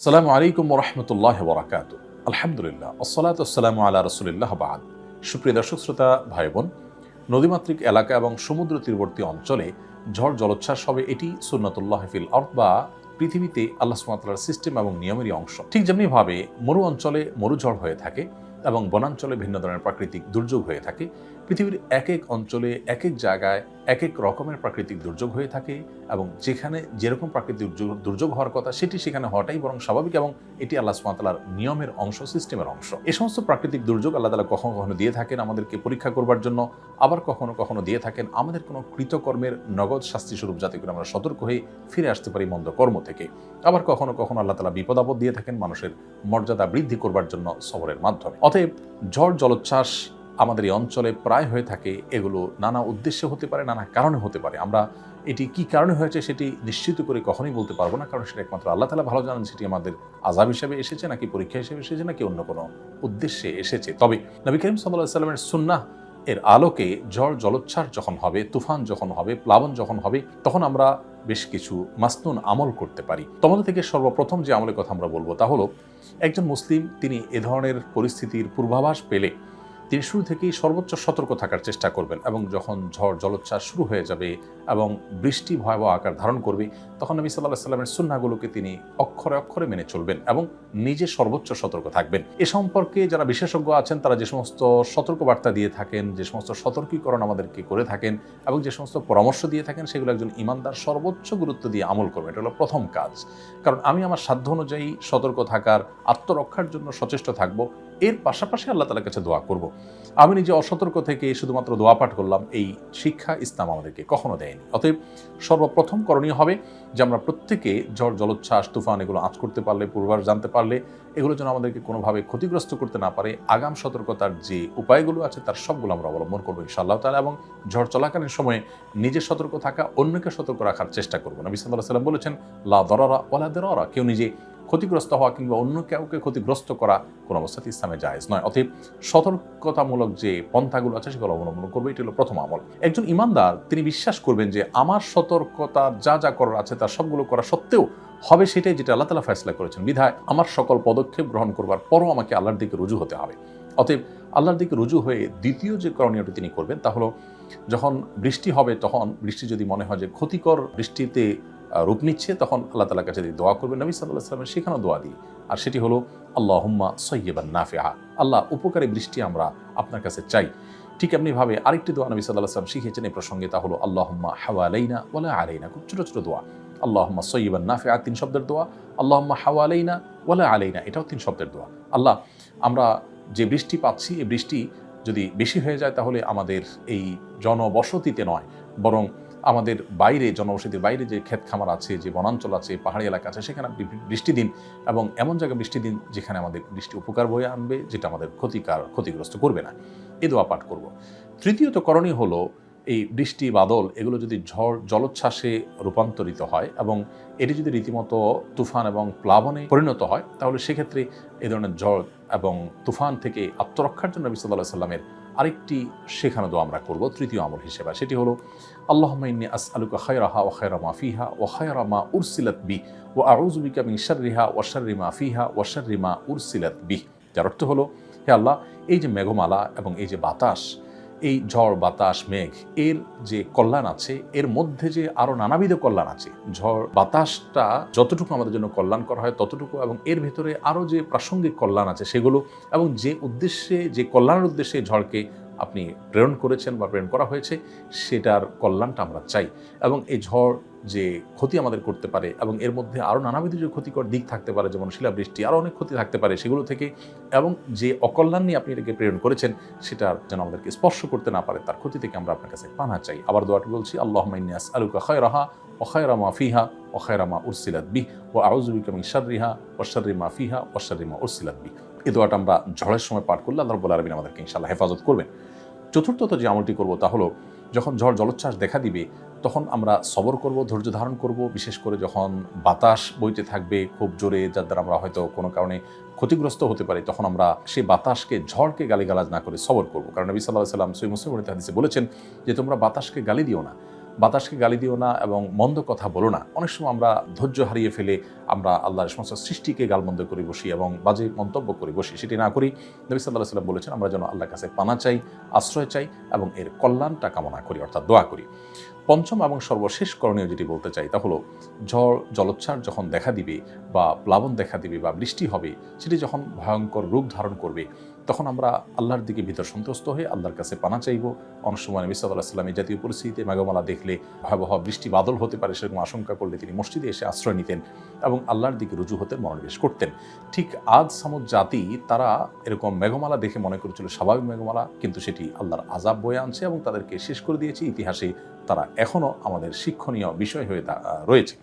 আসসালামু আলাইকুম ওয়া রাহমাতুল্লাহি ওয়া বারাকাতুহু। আলহামদুলিল্লাহ, আসসালাতু ওয়াসসালামু আলা রাসূলিল্লাহ বা'দ। সুপ্রিয় দর্শক শ্রোতা ভাই বোন, নদীমাতৃক এলাকা এবং সমুদ্র তীরবর্তী অঞ্চলে ঝড় জলোচ্ছ্বাস হবে, এটি সুন্নাতুল্লাহ ফিল আরদ বা পৃথিবীতে আল্লাহ সুবহানাহু ওয়া তাআলার সিস্টেম এবং নিয়মেরই অংশ। ঠিক যেমনিভাবে মরু অঞ্চলে মরুঝড় হয়ে থাকে এবং বনাঞ্চলে ভিন্ন ধরনের প্রাকৃতিক দুর্যোগ হয়ে থাকে, পৃথিবীর এক এক অঞ্চলে এক এক জায়গায় এক এক রকমের প্রাকৃতিক দুর্যোগ হয়ে থাকে এবং যেখানে যেরকম প্রাকৃতিক দুর্যোগ হওয়ার কথা সেটি সেখানে হওয়াটাই বরং স্বাভাবিক এবং এটি আল্লাহ সুবহানাহু ওয়া তাআলার নিয়মের অংশ, সিস্টেমের অংশ। এই সমস্ত প্রাকৃতিক দুর্যোগ আল্লাহ তাআলা কখনো কখনো দিয়ে থাকেন আমাদেরকে পরীক্ষা করবার জন্য, আবার কখনো কখনো দিয়ে থাকেন আমাদের কোনো কৃতকর্মের নগদ শাস্তি স্বরূপ, যাতে করে আমরা সতর্ক হয়ে ফিরে আসতে পারি মন্দ কর্ম থেকে। আবার কখনো কখনো আল্লাহ তাআলা বিপদ আপদ দিয়ে থাকেন মানুষের মর্যাদা বৃদ্ধি করবার জন্য সবরের মাধ্যমে। অতএব ঝড় জলোচ্ছ্বাস আমাদের এই অঞ্চলে প্রায় হয়ে থাকে। এগুলো নানা উদ্দেশ্যে হতে পারে, নানা কারণে হতে পারে। আমরা এটি কি কারণে হয়েছে সেটি নিশ্চিত করে কখনোই বলতে পারবো না, কারণ সেটা একমাত্র আল্লাহ তাআলা ভালো জানেন সেটি আমাদের আযাব হিসেবে এসেছে নাকি পরীক্ষা হিসেবে এসেছে নাকি অন্য কোনো উদ্দেশ্যে এসেছে। তবে নবী করিম সাল্লাল্লাহু আলাইহি ওয়াসাল্লামের সুন্নাহ এর আলোকে ঝড় জলোচ্ছ্বাস যখন হবে, তুফান যখন হবে, প্লাবন যখন হবে, তখন আমরা বেশ কিছু মাসনুন আমল করতে পারি। তোমাদের থেকে সর্বপ্রথম যে আমলের কথা আমরা বলবো তা হলো, একজন মুসলিম তিনি এ ধরনের পরিস্থিতির পূর্বাভাস পেলে তিনি শুরু থেকেই সর্বোচ্চ সতর্ক থাকার চেষ্টা করবেন এবং যখন ঝড় জলোচ্ছ্বাস শুরু হয়ে যাবে এবং বৃষ্টি ভয়াবহ আকার ধারণ করবে, তখন নবী সাল্লাল্লাহু আলাইহি ওয়াসাল্লামের সুন্নাহগুলোকে তিনি অক্ষরে অক্ষরে মেনে চলবেন এবং নিজে সর্বোচ্চ সতর্ক থাকবেন। এ সম্পর্কে যারা বিশেষজ্ঞ আছেন তারা যে সমস্ত সতর্কবার্তা দিয়ে থাকেন, যে সমস্ত সতর্কীকরণ আমাদেরকে করে থাকেন এবং যে সমস্ত পরামর্শ দিয়ে থাকেন, সেগুলো একজন ঈমানদার সর্বোচ্চ গুরুত্ব দিয়ে আমল করবেন। এটা হলো প্রথম কাজ। কারণ আমি আমার সাধ্য অনুযায়ী সতর্ক থাকার, আত্মরক্ষার জন্য সচেষ্ট থাকব, এর পাশাপাশি আল্লাহ তাআলার কাছে দোয়া করব। আমি নিজে অসতর্ক থেকে শুধুমাত্র দোয়া পাঠ করলাম, এই শিক্ষা ইসলাম আমাদেরকে কখনো দেয়নি। অতএব সর্বপ্রথম করণীয় হবে যে আমরা প্রত্যেকে ঝড় জলোচ্ছ্বাস তুফান এগুলো আঁচ করতে পারলে, পূর্বাভাস জানতে পারলে, এগুলো যেন আমাদেরকে কোনোভাবে ক্ষতিগ্রস্ত করতে না পারে, আগাম সতর্কতার যে উপায়গুলো আছে তার সবগুলো আমরা অবলম্বন করবো ইনশাআল্লাহ তাআলা। এবং ঝড় চলাকালীন সময়ে নিজে সতর্ক থাকা, অন্যকে সতর্ক রাখার চেষ্টা করবো। নবী সাল্লাল্লাহু আলাইহি ওয়াসাল্লাম বলেছেন, লা দরারা ওয়ালা দিরারা, কেউ নিজে ক্ষতিগ্রস্ত হওয়া কিংবা অন্য কাউকে ক্ষতিগ্রস্ত করা কোনো অবস্থাতে ইসলামে জায়েজ নয়। অতএব সতর্কতামূলক যে পন্থাগুলো আছে সেগুলো অবলম্বন করবে, এটি হলো প্রথম আমল। একজন ঈমানদার তিনি বিশ্বাস করবেন যে আমার সতর্কতা যা যা করার আছে তার সবগুলো করা সত্ত্বেও হবে সেটাই যেটা আল্লাহ তাআলা ফয়সালা করেছেন, বিধায় আমার সকল পদক্ষেপ গ্রহণ করবার পরও আমাকে আল্লাহর দিকে রুজু হতে হবে। অতএব আল্লাহর দিকে রুজু হয়ে দ্বিতীয় যে করণীয়টি তিনি করবেন তা হলো, যখন বৃষ্টি হবে তখন বৃষ্টি যদি মনে হয় যে ক্ষতিকর বৃষ্টিতে রূপ নিচ্ছে, তখন আল্লাহ তাআলার কাছে দোয়া করবেন নবী সাল্লাল্লাহু আলাইহি ওয়াসাল্লামের শেখানো দোয়া দিয়ে। আর সেটি হলো আল্লাহুম্মা সাইয়্যিবান নাফিআ, আল্লাহ উপকারী বৃষ্টি আমরা আপনার কাছে চাই। ঠিক এমনিভাবে আরেকটি দোয়া নবী সাল্লাল্লাহু আলাইহি ওয়াসাল্লাম শিখিয়েছেন এই প্রসঙ্গে, তা হলো আল্লাহুম্মা হাওয়ালাইনা ওয়ালা আলাইনা। খুব ছোট ছোট দোয়া, আল্লাহুম্মা সাইয়্যিবান নাফিআ 3 শব্দের দোয়া, আল্লাহুম্মা হাওয়ালাইনা ওয়ালা আলাইনা এটাও 3 শব্দের দোয়া। আল্লাহ, আমরা যে বৃষ্টি পাচ্ছি এই বৃষ্টি যদি বেশি হয়ে যায় তাহলে আমাদের এই জনবসতিতে নয়, বরং আমাদের বাইরে, জনবসতির বাইরে যে ক্ষেত খামার আছে, যে বনাঞ্চল আছে, পাহাড়ি এলাকা আছে, সেখানে বৃষ্টি দিন এবং এমন জায়গায় বৃষ্টি দিন যেখানে আমাদের বৃষ্টি উপকার বয়ে আনবে, যেটা আমাদের ক্ষতিগ্রস্ত করবে না। এই দোয়া পাঠ করব। তৃতীয়ত করণীয় হলো, এই বৃষ্টি বাদল এগুলো যদি ঝড় জলোচ্ছ্বাসে রূপান্তরিত হয় এবং এটি যদি রীতিমতো তুফান এবং প্লাবনে পরিণত হয়, তাহলে সেক্ষেত্রে এই ধরনের ঝড় এবং তুফান থেকে আত্মরক্ষার জন্য নবী সাল্লাল্লাহু আলাইহি ওয়াসাল্লামের আরেকটি শেখানো দোয়া আমরা করব তৃতীয় আমল হিসেবে। সেটি হলো আল্লাহুম্মা ইন্নী আসআলুকা খায়রাহা ওয়া খায়রা মা ফিহা ওয়া খায়রা মা উরসিলাত বি ওয়া আউযু বিকা মিন শাররিহা ওয়া শাররি মা ফিহা ওয়া শাররি মা উরসিলাত বি। যার অর্থ হলো, হে আল্লাহ, এই যে মেঘমালা এবং এই যে বাতাস, এই ঝড় বাতাস মেঘ, এর যে কল্যাণ আছে এর মধ্যে যে আরো নানাবিধ কল্যাণ আছে। ঝড় বাতাসটা যতটুকু আমাদের জন্য কল্যাণ করা হয় ততটুকু, এবং এর ভেতরে আরো যে প্রাসঙ্গিক কল্যাণ আছে সেগুলো, এবং যে উদ্দেশ্যে, যে কল্যাণের উদ্দেশ্যে ঝড়কে আপনি প্রেরণ করেছেন বা প্রেরণ করা হয়েছে সেটার কল্যাণটা আমরা চাই। এবং এই ঝড় যে ক্ষতি আমাদের করতে পারে এবং এর মধ্যে আরও নানাবিধ যে ক্ষতিকর দিক থাকতে পারে, যেমন শিলাবৃষ্টি, আরও অনেক ক্ষতি থাকতে পারে সেগুলো থেকে, এবং যে অকল্যাণ নিয়ে আপনি এটাকে প্রেরণ করেছেন সেটা যেন আমাদেরকে স্পর্শ করতে না পারে, তার ক্ষতি থেকে আমরা আপনার কাছে পানা চাই। আবার দোয়াটি বলছি, আল্লাহুম্মা ইন্নী আসআলুকা খায়রাহা ওয়া খায়রা মা ফিহা ওয়া খায়রা মা উরসিলাত বিহি ওয়া আউযু বিকা মিন শাররিহা ওয়া শাররি মা ফিহা ওয়া শাররি মা উরসিলাত বিহি। এই দোয়াটা আমরা ঝড়ের সময় পাঠ করলে আল্লাহ রাব্বুল আলামিন আমাদেরকে ইনশাআল্লাহ হেফাজত করবেন। চতুর্থত যে আমলটি করব তা হলো, যখন ঝড় জলোচ্ছ্বাস দেখা দিবে তখন আমরা সবর করব, ধৈর্য ধারণ করব। বিশেষ করে যখন বাতাস বইতে থাকবে খুব জোরে, যার দ্বারা আমরা হয়তো কোনো কারণে ক্ষতিগ্রস্ত হতে পারি, তখন আমরা সেই বাতাসকে, ঝড়কে গালিগালাজ না করে সবর করব। কারণ নবী সাল্লাল্লাহু আলাইহি ওয়াসাল্লাম সহিহ মুসলিম হাদিসে বলেছেন যে তোমরা বাতাসকে গালি দিও না, বাতাসকে গালি দিও না এবং মন্দ কথা বলো না। অনেক সময় আমরা ধৈর্য হারিয়ে ফেলে আমরা আল্লাহর সমস্ত সৃষ্টিকে গালমন্দ করে বসি এবং বাজে মন্তব্য করে বসি, সেটি না করি। নবী সাল্লাল্লাহু আলাইহি ওয়াসাল্লাম বলেছেন আমরা যেন আল্লাহর কাছে পানা চাই, আশ্রয় চাই এবং এর কল্যাণটা কামনা করি, অর্থাৎ দোয়া করি। পঞ্চম এবং সর্বশেষ করণীয় যেটি বলতে চাই তা হলো ঝড় জলোচ্ছ্বাস যখন দেখা দিবে বা প্লাবন দেখা দিবে বা বৃষ্টি হবে, সেটি যখন ভয়ঙ্কর রূপ ধারণ করবে, তখন আমরা আল্লাহর দিকে ভিতর সন্ত্রস্ত হয়ে আল্লাহর কাছে পানা চাইব। অনেক সময় নবী সাল্লাল্লাহু আলাইহি ওয়াসাল্লাম এই জাতীয় পরিস্থিতিতে মেঘমালা দেখলে, ভয়াবহ বৃষ্টি বাদল হতে পারে সেরকম আশঙ্কা করলে তিনি মসজিদে এসে আশ্রয় নিতেন এবং আল্লাহর দিকে রুজু হতে মনোনিবেশ করতেন। ঠিক আদ সামুদ জাতি তারা এরকম মেঘমালা দেখে মনে করেছিল স্বাভাবিক মেঘমালা, কিন্তু সেটি আল্লাহর আযাব বয়ে আনছে এবং তাদেরকে শেষ করে দিয়েছে। ইতিহাসে তারা এখনও আমাদের শিক্ষণীয় বিষয় হয়ে রয়েছে।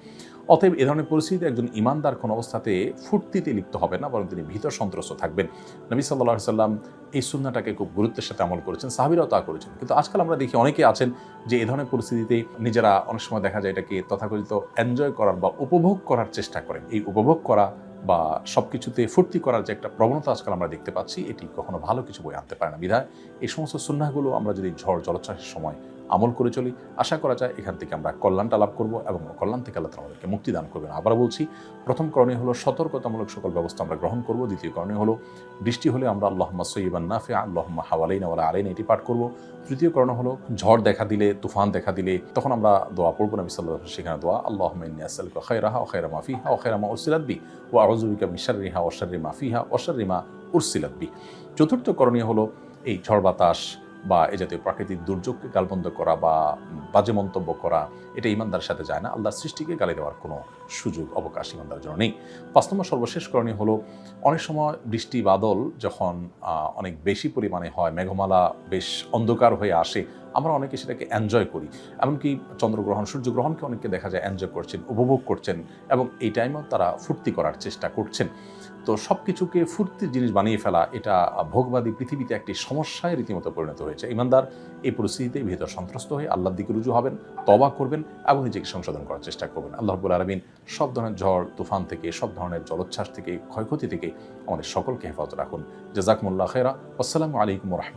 অতএব এ ধরনের পরিস্থিতিতে একজন ইমানদার কোন অবস্থাতে ফুর্তিতে লিপ্ত হবে না, বরং তিনি ভীত সন্ত্রস্ত থাকবেন। নবী সাল্লাল্লাহু আলাইহি সাল্লাম এই সুন্নাহটাকে খুব গুরুত্বের সাথে আমল করেছেন, সাহাবীরাও তা করেছেন। কিন্তু আজকাল আমরা দেখি অনেকে আছেন যে এই ধরনের পরিস্থিতিতে নিজেরা অনেক সময় দেখা যায় এটাকে তথাকথিত এনজয় করার বা উপভোগ করার চেষ্টা করেন। এই উপভোগ করা বা সবকিছুতে ফুর্তি করার যে একটা প্রবণতা আজকাল আমরা দেখতে পাচ্ছি, এটি কখনো ভালো কিছু বয়ে আনতে পারে না। বিধায় এই সমস্ত সুন্নাহগুলো আমরা যদি ঝড় জলোচ্ছ্বাসের সময় আমল করে চলি, আশা করা যায় এখান থেকে আমরা কল্যাণটা লাভ করব এবং কল্যাণ থেকে আল্লাহ তাআলা আমাদেরকে মুক্তি দান করবেন। আবার বলছি, প্রথম করণীয় হলো সতর্কতামূলক সকল ব্যবস্থা আমরা গ্রহণ করব। দ্বিতীয় করণীয় হলো বৃষ্টি হলে আমরা আল্লাহুম্মা সাইয়্যিবান নাফিআ আল্লাহুম্মা হাওয়ালাইনা ওয়ালা আলাইনা এটি পাঠ করব। তৃতীয় করণীয় হলো ঝড় দেখা দিলে, তুফান দেখা দিলে তখন আমরা দোয়া পড়ব। নবী সাল্লাল্লাহু আলাইহি ওয়াসাল্লাম সেখানে দোয়া আল্লাহুম্মা ইন্নী আসআলুকা খায়রাহা ওয়া খায়রা মা ফিহা ওয়া খায়রা মা উরসিলাত বি ওয়া আউযু বিকা মিন শাররিহা ওয়া শাররি মা ফিহা ওয়া শাররি মা উরসিলাত বি। চতুর্থ করণীয় হলো এই ঝড় বাতাস বা এ জাতীয় প্রাকৃতিক দুর্যোগকে গালমন্দ করা বা বাজে মন্তব্য করা, এটা ইমানদারের সাথে যায় না। আল্লাহর সৃষ্টিকে গালি দেওয়ার কোনো সুযোগ অবকাশ ইমানদারের জন্য নেই। ৫ নম্বর সর্বশেষ করণীয় হলো অনেক সময় বৃষ্টি বাদল যখন অনেক বেশি পরিমাণে হয়, মেঘমালা বেশ অন্ধকার হয়ে আসে, আমরা অনেকে সেটাকে এনজয় করি। এমনকি চন্দ্রগ্রহণ সূর্যগ্রহণকে অনেকে দেখা যায় এনজয় করছেন, উপভোগ করছেন এবং এই টাইমেও তারা ফুর্তি করার চেষ্টা করছেন। তো সব কিছুকে ফুর্তির জিনিস বানিয়ে ফেলা, এটা ভোগবাদী পৃথিবীতে একটি সমস্যায় রীতিমতো পরিণত হয়েছে। ইমানদার এই পরিস্থিতিতে ভীত সন্ত্রস্ত হয়ে আল্লাহর দিকে রুজু হবেন, তওবা করবেন এবং নিজেকে সংশোধন করার চেষ্টা করবেন। আল্লাহ রাব্বুল আলামিন সব ধরনের ঝড় তুফান থেকে, সব ধরনের জলোচ্ছ্বাস থেকে, ক্ষয়ক্ষতি থেকে আমাদের সকলকে হেফাজত রাখুন। জাযাকুমুল্লাহু খায়রা। আসসালামু আলাইকুম ওয়া রাহমাতুল্লাহ।